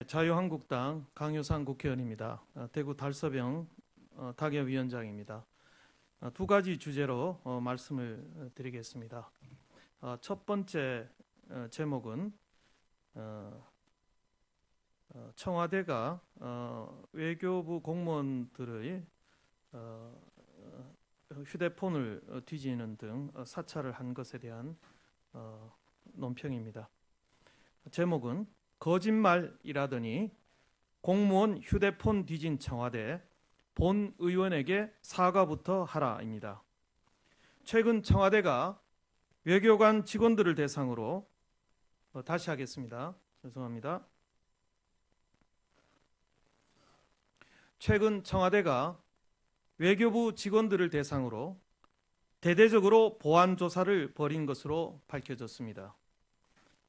자유한국당 강효상 국회의원입니다. 대구 달서병 타결위원장입니다. 두 가지 주제로 말씀을 드리겠습니다. 첫 번째 제목은 청와대가 외교부 공무원들의 휴대폰을 뒤지는 등 사찰을 한 것에 대한 논평입니다. 제목은 거짓말이라더니 공무원 휴대폰 뒤진 청와대, 본 의원에게 사과부터 하라입니다. 최근 청와대가 외교관 직원들을 대상으로 다시 하겠습니다. 죄송합니다. 최근 청와대가 외교부 직원들을 대상으로 대대적으로 보안 조사를 벌인 것으로 밝혀졌습니다.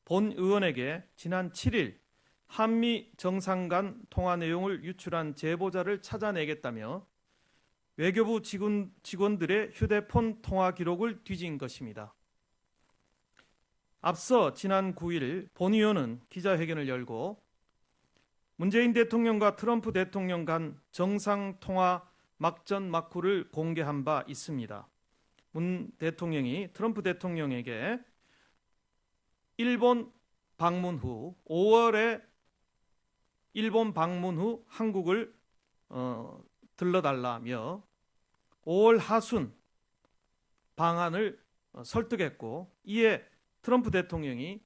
본 의원에게 지난 7일 한미 정상 간 통화 내용을 유출한 제보자를 찾아내겠다며 외교부 직원들의 휴대폰 통화 기록을 뒤진 것입니다. 앞서 지난 9일 본 의원은 기자회견을 열고 문재인 대통령과 트럼프 대통령 간 정상 통화 막전 막후를 공개한 바 있습니다. 문 대통령이 트럼프 대통령에게 일본 방문 후 5월에 일본 방문 후 한국을 들러달라며 5월 하순 방한을 설득했고, 이에 트럼프 대통령이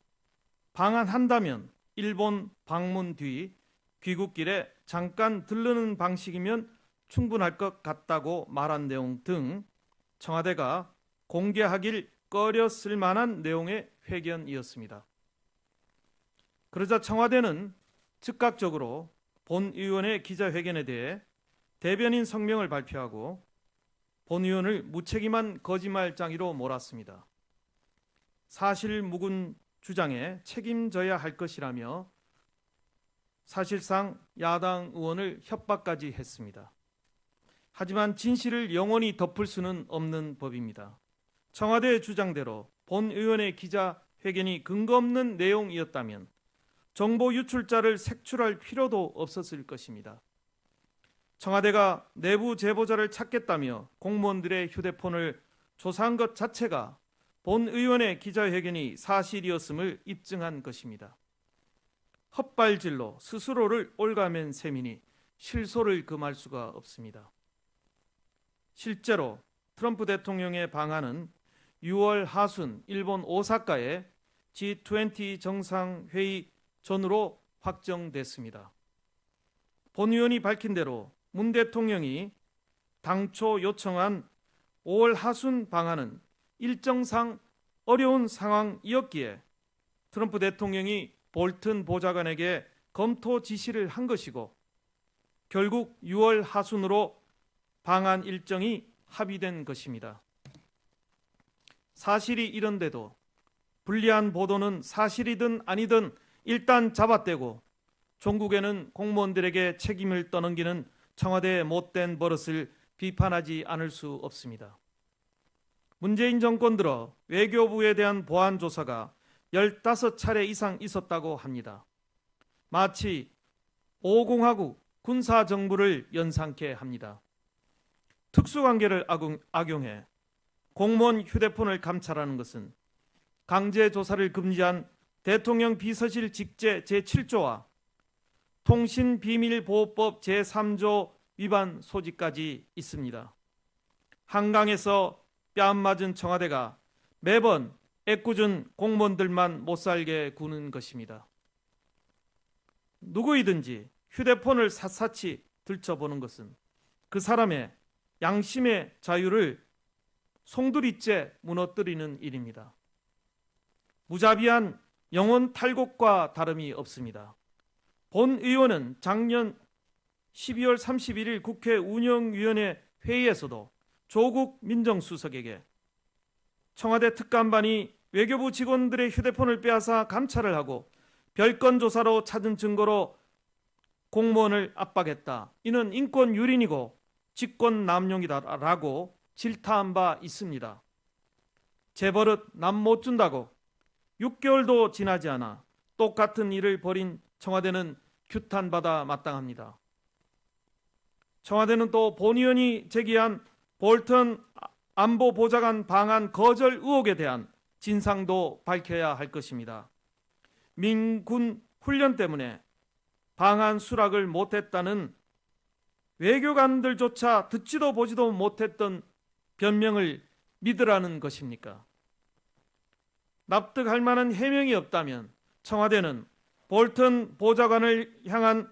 방한한다면 일본 방문 뒤 귀국길에 잠깐 들르는 방식이면 충분할 것 같다고 말한 내용 등 청와대가 공개하길 꺼렸을 만한 내용의 회견이었습니다. 그러자 청와대는 즉각적으로 본 의원의 기자회견에 대해 대변인 성명을 발표하고 본 의원을 무책임한 거짓말장이로 몰았습니다. 사실 묵은 주장에 책임져야 할 것이라며 사실상 야당 의원을 협박까지 했습니다. 하지만 진실을 영원히 덮을 수는 없는 법입니다. 청와대의 주장대로 본 의원의 기자회견이 근거 없는 내용이었다면 정보 유출자를 색출할 필요도 없었을 것입니다. 청와대가 내부 제보자를 찾겠다며 공무원들의 휴대폰을 조사한 것 자체가 본 의원의 기자회견이 사실이었음을 입증한 것입니다. 헛발질로 스스로를 올가맨 셈이니 실소를 금할 수가 없습니다. 실제로 트럼프 대통령의 방한은 6월 하순 일본 오사카의 G20 정상회의 전후로 확정됐습니다. 본 의원이 밝힌 대로 문 대통령이 당초 요청한 5월 하순 방한은 일정상 어려운 상황이었기에 트럼프 대통령이 볼튼 보좌관에게 검토 지시를 한 것이고, 결국 6월 하순으로 방한 일정이 합의된 것입니다. 사실이 이런데도 불리한 보도는 사실이든 아니든 일단 잡아떼고 종국에는 공무원들에게 책임을 떠넘기는 청와대의 못된 버릇을 비판하지 않을 수 없습니다. 문재인 정권 들어 외교부에 대한 보안 조사가 15차례 이상 있었다고 합니다. 마치 5공화국 군사정부를 연상케 합니다. 특수관계를 악용해 공무원 휴대폰을 감찰하는 것은 강제조사를 금지한 대통령 비서실 직제 제7조와 통신비밀보호법 제3조 위반 소지까지 있습니다. 한강에서 뺨 맞은 청와대가 매번 애꿎은 공무원들만 못살게 구는 것입니다. 누구이든지 휴대폰을 샅샅이 들춰보는 것은 그 사람의 양심의 자유를 송두리째 무너뜨리는 일입니다. 무자비한 영혼 탈곡과 다름이 없습니다. 본 의원은 작년 12월 31일 국회 운영위원회 회의에서도 조국 민정수석에게 청와대 특감반이 외교부 직원들의 휴대폰을 빼앗아 감찰을 하고 별건 조사로 찾은 증거로 공무원을 압박했다. 이는 인권 유린이고 직권 남용이다라고 질타한 바 있습니다. 제 버릇 남 못 준다고 6개월도 지나지 않아 똑같은 일을 벌인 청와대는 규탄받아 마땅합니다. 청와대는 또 본 의원이 제기한 볼턴 안보보좌관 방한 거절 의혹에 대한 진상도 밝혀야 할 것입니다. 민군 훈련 때문에 방한 수락을 못했다는 외교관들조차 듣지도 보지도 못했던 변명을 믿으라는 것입니까? 납득할 만한 해명이 없다면 청와대는 볼턴 보좌관을 향한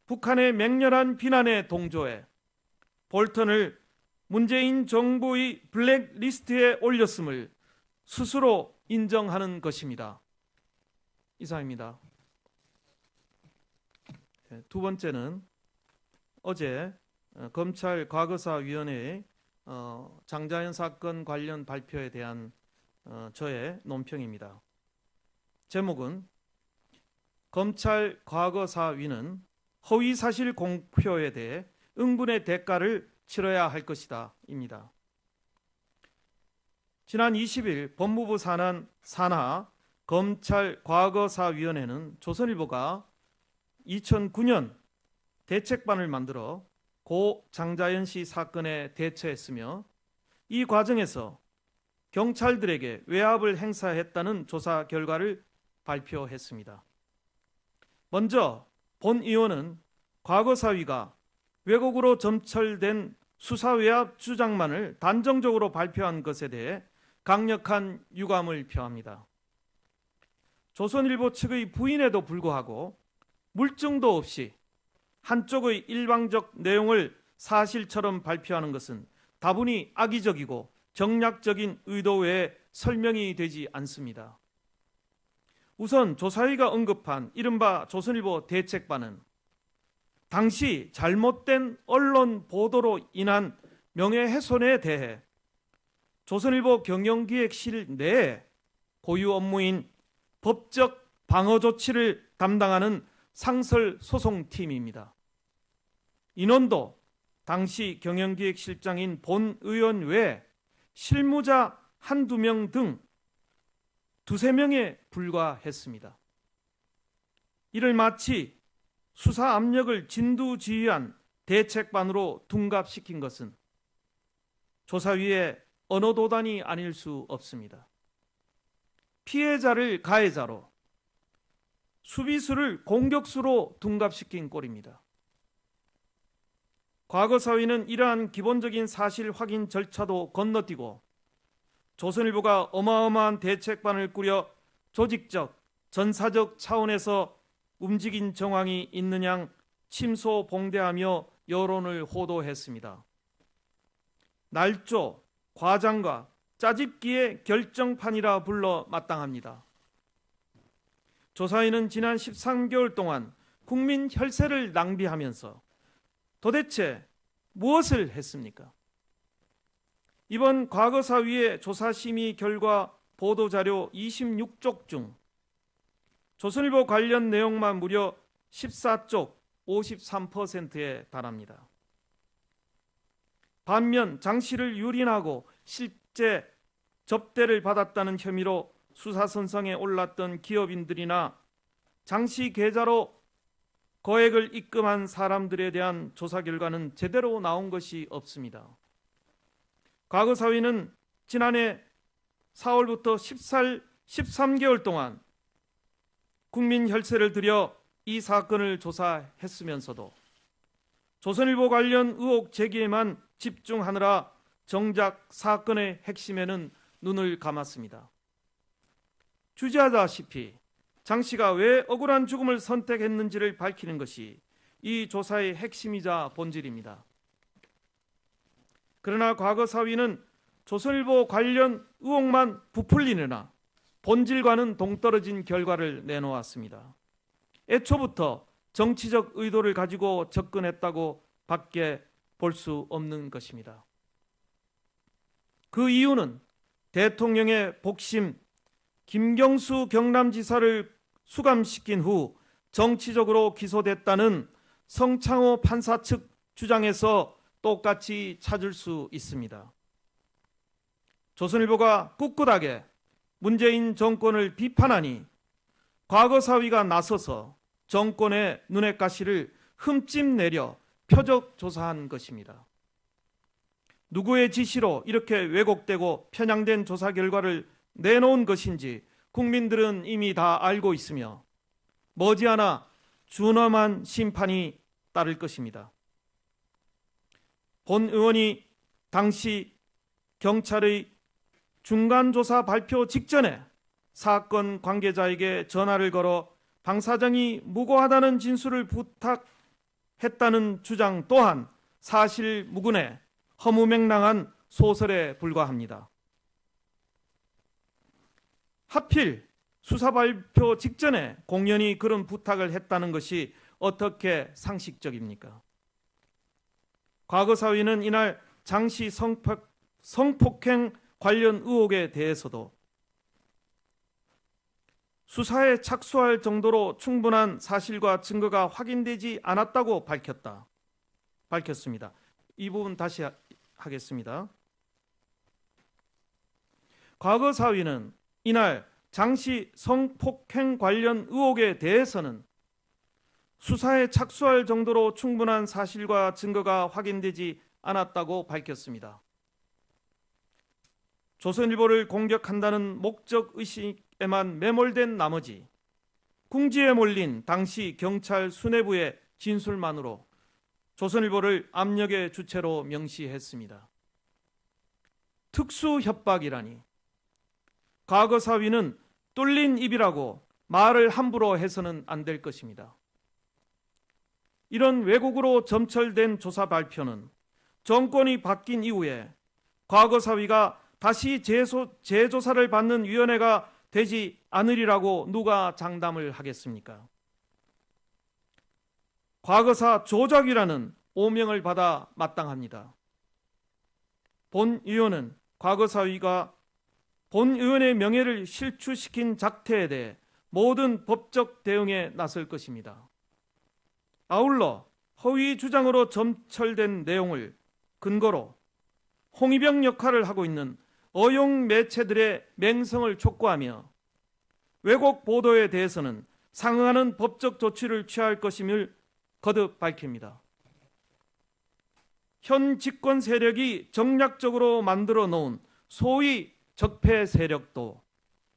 북한의 맹렬한 비난에 동조해 볼턴을 문재인 정부의 블랙리스트에 올렸음을 스스로 인정하는 것입니다. 이상입니다. 두 번째는 어제 검찰 과거사위원회의 장자연 사건 관련 발표에 대한 저의 논평입니다. 제목은 검찰 과거사위는 허위사실 공표에 대해 응분의 대가를 치러야 할 것이다 입니다. 지난 20일 법무부 산하 검찰 과거사위원회는 조선일보가 2009년 대책반을 만들어 고 장자연 씨 사건에 대처했으며 이 과정에서 경찰들에게 외압을 행사했다는 조사 결과를 발표했습니다. 먼저 본 의원은 과거사위가 왜곡으로 점철된 수사 외압 주장만을 단정적으로 발표한 것에 대해 강력한 유감을 표합니다. 조선일보 측의 부인에도 불구하고 물증도 없이 한쪽의 일방적 내용을 사실처럼 발표하는 것은 다분히 악의적이고 정략적인 의도 외에 설명이 되지 않습니다. 우선 조사위가 언급한 이른바 조선일보 대책반은 당시 잘못된 언론 보도로 인한 명예훼손에 대해 조선일보 경영기획실 내에 고유 업무인 법적 방어 조치를 담당하는 상설소송팀입니다. 인원도 당시 경영기획실장인 본 의원 외에 실무자 한두 명 등 두세 명에 불과했습니다. 이를 마치 수사 압력을 진두지휘한 대책반으로 둔갑시킨 것은 조사위의 언어도단이 아닐 수 없습니다. 피해자를 가해자로, 수비수를 공격수로 둔갑시킨 꼴입니다. 과거사위는 이러한 기본적인 사실 확인 절차도 건너뛰고 조선일보가 어마어마한 대책반을 꾸려 조직적, 전사적 차원에서 움직인 정황이 있는 양 침소봉대하며 여론을 호도했습니다. 날조, 과장과 짜집기의 결정판이라 불러 마땅합니다. 조사위는 지난 13개월 동안 국민 혈세를 낭비하면서 도대체 무엇을 했습니까? 이번 과거사위의 조사심의 결과 보도자료 26쪽 중 조선일보 관련 내용만 무려 14쪽 53%에 달합니다. 반면 장 씨를 유린하고 실제 접대를 받았다는 혐의로 수사선상에 올랐던 기업인들이나 장 씨 계좌로 거액을 입금한 사람들에 대한 조사 결과는 제대로 나온 것이 없습니다. 과거사위는 지난해 4월부터 13개월 동안 국민 혈세를 들여 이 사건을 조사했으면서도 조선일보 관련 의혹 제기에만 집중하느라 정작 사건의 핵심에는 눈을 감았습니다. 주지하다시피 장 씨가 왜 억울한 죽음을 선택했는지를 밝히는 것이 이 조사의 핵심이자 본질입니다. 그러나 과거사위는 조선일보 관련 의혹만 부풀리느라 본질과는 동떨어진 결과를 내놓았습니다. 애초부터 정치적 의도를 가지고 접근했다고 밖에 볼 수 없는 것입니다. 그 이유는 대통령의 복심 김경수 경남지사를 수감시킨 후 정치적으로 기소됐다는 성창호 판사 측 주장에서 똑같이 찾을 수 있습니다. 조선일보가 꿋꿋하게 문재인 정권을 비판하니 과거사위가 나서서 정권의 눈엣 가시를 흠집 내려 표적 조사한 것입니다. 누구의 지시로 이렇게 왜곡되고 편향된 조사 결과를 내놓은 것인지 국민들은 이미 다 알고 있으며 머지않아 준엄한 심판이 따를 것입니다. 본 의원이 당시 경찰의 중간조사 발표 직전에 사건 관계자에게 전화를 걸어 방 사장이 무고하다는 진술을 부탁했다는 주장 또한 사실무근의 허무맹랑한 소설에 불과합니다. 하필 수사 발표 직전에 공연히 그런 부탁을 했다는 것이 어떻게 상식적입니까? 과거 사위는 이날 장씨 성폭행 관련 의혹에 대해서도 수사에 착수할 정도로 충분한 사실과 증거가 확인되지 않았다고 밝혔습니다. 이 부분 다시 하겠습니다. 과거 사위는 이날 장씨 성폭행 관련 의혹에 대해서는 수사에 착수할 정도로 충분한 사실과 증거가 확인되지 않았다고 밝혔습니다. 조선일보를 공격한다는 목적의식에만 매몰된 나머지 궁지에 몰린 당시 경찰 수뇌부의 진술만으로 조선일보를 압력의 주체로 명시했습니다. 특수협박이라니. 과거 사위는 뚫린 입이라고 말을 함부로 해서는 안 될 것입니다. 이런 왜곡으로 점철된 조사 발표는 정권이 바뀐 이후에 과거 사위가 다시 재조사를 받는 위원회가 되지 않으리라고 누가 장담을 하겠습니까? 과거사 조작이라는 오명을 받아 마땅합니다. 본 의원은 과거 사위가 본 의원의 명예를 실추시킨 작태에 대해 모든 법적 대응에 나설 것입니다. 아울러 허위 주장으로 점철된 내용을 근거로 홍위병 역할을 하고 있는 어용 매체들의 맹성을 촉구하며 왜곡 보도에 대해서는 상응하는 법적 조치를 취할 것임을 거듭 밝힙니다. 현 집권 세력이 정략적으로 만들어 놓은 소위 적폐 세력도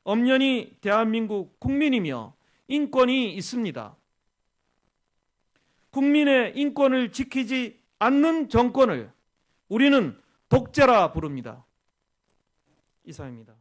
엄연히 대한민국 국민이며 인권이 있습니다. 국민의 인권을 지키지 않는 정권을 우리는 독재라 부릅니다. 이상입니다.